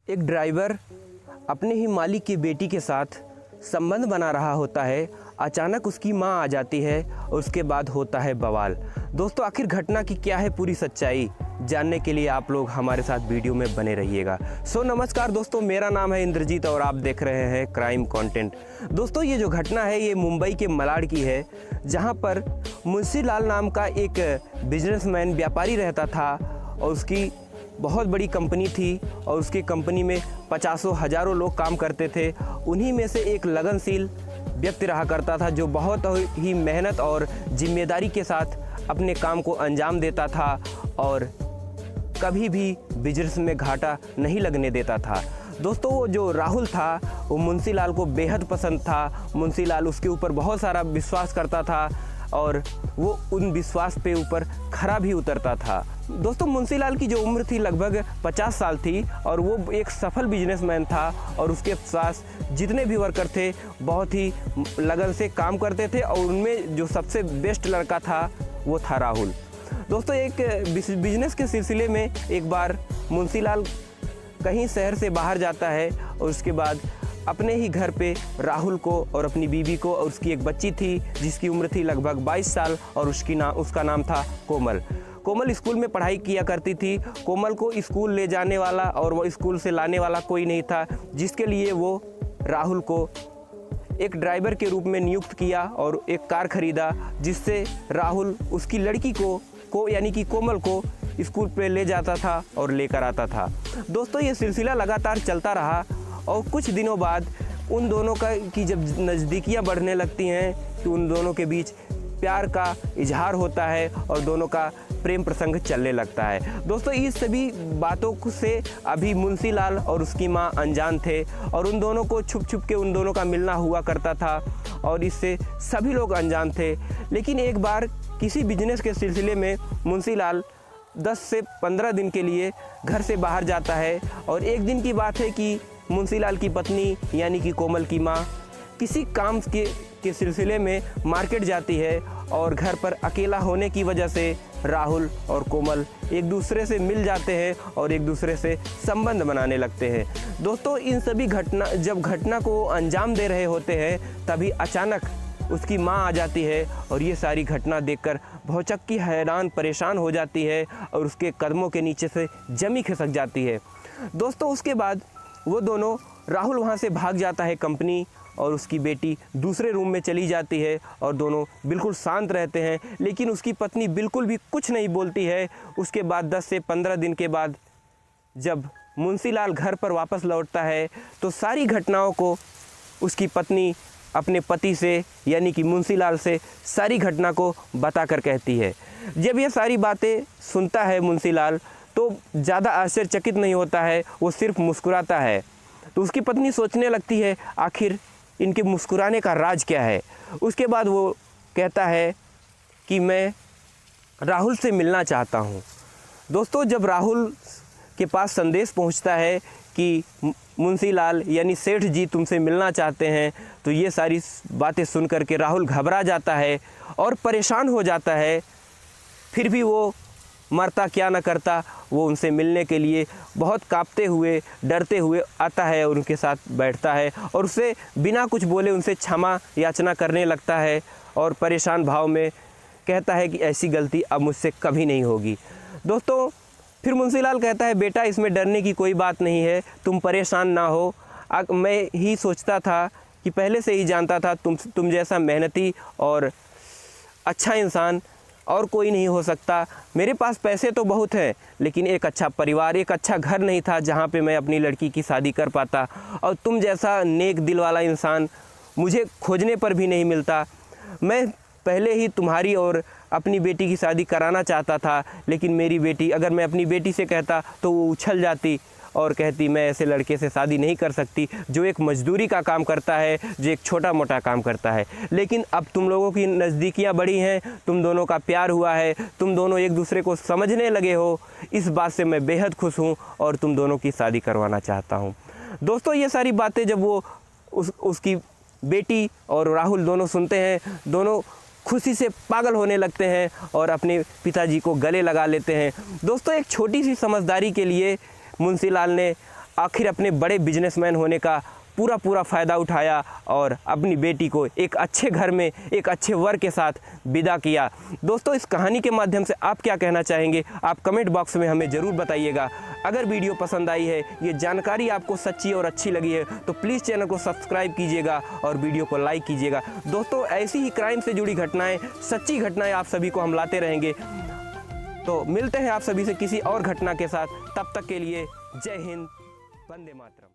एक ड्राइवर अपने ही मालिक की बेटी के साथ संबंध बना रहा होता है। अचानक उसकी मां आ जाती है और उसके बाद होता है बवाल। दोस्तों, आखिर घटना की क्या है पूरी सच्चाई, जानने के लिए आप लोग हमारे साथ वीडियो में बने रहिएगा। नमस्कार दोस्तों, मेरा नाम है इंद्रजीत और आप देख रहे हैं क्राइम कंटेंट। दोस्तों, ये जो घटना है ये मुंबई के मलाड की है, जहां पर मुंशी लाल नाम का एक बिजनेसमैन व्यापारी रहता था और उसकी बहुत बड़ी कंपनी थी और उसकी कंपनी में पचासों हज़ारों लोग काम करते थे। उन्हीं में से एक लगनशील व्यक्ति रहा करता था जो बहुत ही मेहनत और जिम्मेदारी के साथ अपने काम को अंजाम देता था और कभी भी बिजनेस में घाटा नहीं लगने देता था। दोस्तों, वो जो राहुल था वो मुंशी लाल को बेहद पसंद था। मुंशी लाल उसके ऊपर बहुत सारा विश्वास करता था और वो उन विश्वास पे ऊपर खरा भी उतरता था। दोस्तों, मुंशी लाल की जो उम्र थी लगभग 50 साल थी और वो एक सफल बिजनेसमैन था और उसके पास जितने भी वर्कर थे बहुत ही लगन से काम करते थे और उनमें जो सबसे बेस्ट लड़का था वो था राहुल। दोस्तों, एक बिजनेस के सिलसिले में एक बार मुंशी लाल कहीं शहर से बाहर जाता है और उसके बाद अपने ही घर पे राहुल को और अपनी बीवी को और उसकी एक बच्ची थी जिसकी उम्र थी लगभग 22 साल और उसका नाम था कोमल। कोमल स्कूल में पढ़ाई किया करती थी। कोमल को स्कूल ले जाने वाला और वो स्कूल से लाने वाला कोई नहीं था, जिसके लिए वो राहुल को एक ड्राइवर के रूप में नियुक्त किया और एक कार खरीदा, जिससे राहुल उसकी लड़की को यानी कि कोमल को स्कूल पे ले जाता था और लेकर आता था। दोस्तों, ये सिलसिला लगातार चलता रहा और कुछ दिनों बाद उन दोनों की जब नज़दीकियाँ बढ़ने लगती हैं तो उन दोनों के बीच प्यार का इजहार होता है और दोनों का प्रेम प्रसंग चलने लगता है। दोस्तों, इस सभी बातों से अभी मुंशी लाल और उसकी मां अनजान थे और उन दोनों को छुप छुप के उन दोनों का मिलना हुआ करता था और इससे सभी लोग अनजान थे। लेकिन एक बार किसी बिजनेस के सिलसिले में मुंशी लाल 10 से 15 दिन के लिए घर से बाहर जाता है और एक दिन की बात है कि मुंशी लाल की पत्नी यानी कि कोमल की माँ किसी काम के सिलसिले में मार्केट जाती है और घर पर अकेला होने की वजह से राहुल और कोमल एक दूसरे से मिल जाते हैं और एक दूसरे से संबंध बनाने लगते हैं। दोस्तों, इन सभी जब घटना को अंजाम दे रहे होते हैं तभी अचानक उसकी माँ आ जाती है और ये सारी घटना देखकर भौचक्की हैरान परेशान हो जाती है और उसके कदमों के नीचे से जमी खिसक जाती है। दोस्तों, उसके बाद वो दोनों राहुल वहाँ से भाग जाता है कंपनी और उसकी बेटी दूसरे रूम में चली जाती है और दोनों बिल्कुल शांत रहते हैं। लेकिन उसकी पत्नी बिल्कुल भी कुछ नहीं बोलती है। उसके बाद 10 से 15 दिन के बाद जब मुंशी लाल घर पर वापस लौटता है तो सारी घटनाओं को उसकी पत्नी अपने पति से यानी कि मुंशी लाल से सारी घटना को बताकर कहती है। जब ये सारी बातें सुनता है मुंशी लाल तो ज़्यादा आश्चर्यचकित नहीं होता है, वो सिर्फ मुस्कुराता है। तो उसकी पत्नी सोचने लगती है आखिर इनके मुस्कुराने का राज क्या है। उसके बाद वो कहता है कि मैं राहुल से मिलना चाहता हूँ। दोस्तों, जब राहुल के पास संदेश पहुँचता है कि मुंशी लाल यानी सेठ जी तुमसे मिलना चाहते हैं, तो ये सारी बातें सुन कर के राहुल घबरा जाता है और परेशान हो जाता है। फिर भी वो मरता क्या न करता, वो उनसे मिलने के लिए बहुत कांपते हुए डरते हुए आता है और उनके साथ बैठता है और उससे बिना कुछ बोले उनसे क्षमा याचना करने लगता है और परेशान भाव में कहता है कि ऐसी गलती अब मुझसे कभी नहीं होगी। दोस्तों, फिर मुंशी लाल कहता है बेटा, इसमें डरने की कोई बात नहीं है, तुम परेशान ना हो। मैं ही सोचता था कि पहले से ही जानता था तुम जैसा मेहनती और अच्छा इंसान और कोई नहीं हो सकता। मेरे पास पैसे तो बहुत हैं लेकिन एक अच्छा परिवार, एक अच्छा घर नहीं था जहाँ पे मैं अपनी लड़की की शादी कर पाता, और तुम जैसा नेक दिल वाला इंसान मुझे खोजने पर भी नहीं मिलता। मैं पहले ही तुम्हारी और अपनी बेटी की शादी कराना चाहता था, लेकिन मेरी बेटी, अगर मैं अपनी बेटी से कहता तो वो उछल जाती और कहती मैं ऐसे लड़के से शादी नहीं कर सकती जो एक मजदूरी का काम करता है, जो एक छोटा मोटा काम करता है। लेकिन अब तुम लोगों की नज़दीकियाँ बढ़ी हैं, तुम दोनों का प्यार हुआ है, तुम दोनों एक दूसरे को समझने लगे हो, इस बात से मैं बेहद खुश हूँ और तुम दोनों की शादी करवाना चाहता हूँ। दोस्तों, ये सारी बातें जब वो उसकी बेटी और राहुल दोनों सुनते हैं, दोनों खुशी से पागल होने लगते हैं और अपने पिताजी को गले लगा लेते हैं। दोस्तों, एक छोटी सी समझदारी के लिए मुंशी लाल ने आखिर अपने बड़े बिजनेसमैन होने का पूरा फ़ायदा उठाया और अपनी बेटी को एक अच्छे घर में एक अच्छे वर के साथ विदा किया। दोस्तों, इस कहानी के माध्यम से आप क्या कहना चाहेंगे, आप कमेंट बॉक्स में हमें ज़रूर बताइएगा। अगर वीडियो पसंद आई है, ये जानकारी आपको सच्ची और अच्छी लगी है, तो प्लीज़ चैनल को सब्सक्राइब कीजिएगा और वीडियो को लाइक कीजिएगा। दोस्तों, ऐसी ही क्राइम से जुड़ी घटनाएँ, सच्ची घटनाएँ आप सभी को हम लाते रहेंगे। तो मिलते हैं आप सभी से किसी और घटना के साथ। तब तक के लिए जय हिंद, वंदे मातरम।